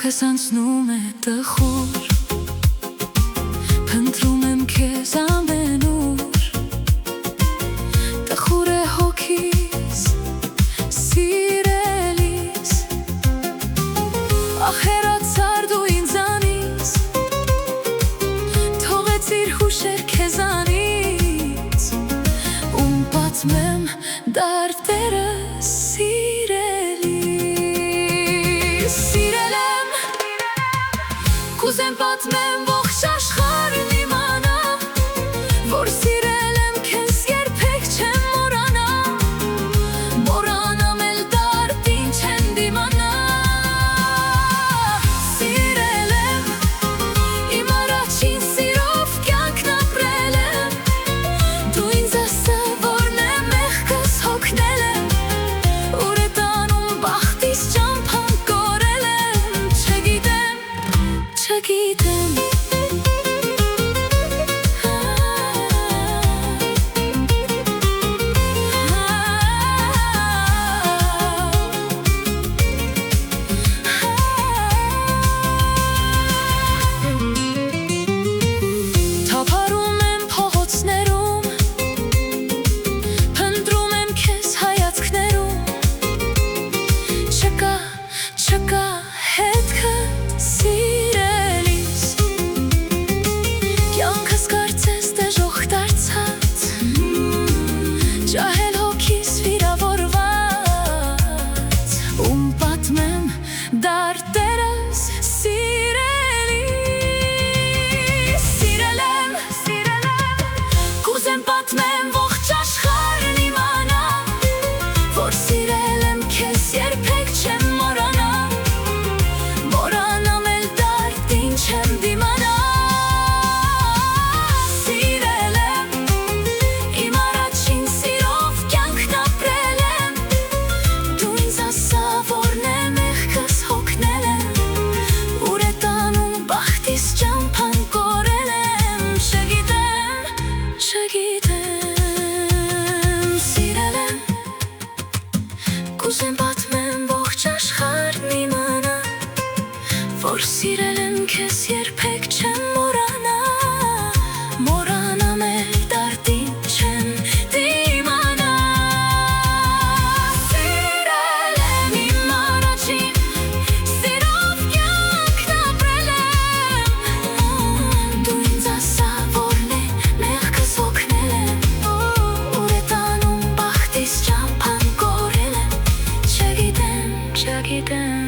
Կյանքս անցնում է տխուր, փնտրում եմ քեզ ամենուր, տխուր է հոգիս, սիրելիս, ախերացար դու ինձանից, թողեցիր հուշեր քեզանից, ում պատմեմ դարդերս Կուզեմ պատմեմ ողջ աշխարհն իմանա, որ սիրել եմ քեզ երբեք չեմ մոռանա, մոռանամ էլ դարդին չեմ դիմանա, սիրել եմ, իմ առաջին սիրով կյանքն ապրել եմ, դու ինձ ասա, որն է մեղքս հոգնել եմ, ուր է տանում բախտիս ճամփան կորել եմ, չգիտեմ Թափառում եմ փողոցներում, փնտրում եմ քեզ հայացքներում, չկա հետքը սիրելիս, կյանքս կարծես դժոխք դարձած, ջահել հոգիս վիրավորված, ում պատմեմ դարդերս սիրելիս, սիրել եմ, կուզեմ պատմեմ ողջ աշխարհն իմանա, որ սիրել եմ քեզ երբեք չեմ մոռանա, մոռանամ էլ դարդին չեմ դիմանա, սիրել եմ, իմ առաջին սիրով կյանքն ապրել եմ, դու ինձ ասա, որն է մեղքս հոգնել եմ, ուր է տանում բախտիս ճամփան կորել եմ, չգիտեմ, սիրել եմ, կուզեմ պատմեմ ողջ աշխարհն իմանա, որ սիրել եմ քեզ երբեք չեմ մոռանա, մոռանամ էլ դարդին չեմ դիմանա, սիրել եմ, իմ առաջին սիրով կյանքն ապրել եմ, դու ինձ ասա, որն է մեղքս հոգնել եմ, ուր է տանում բախտիս ճամփան կորել եմ, չգիտեմ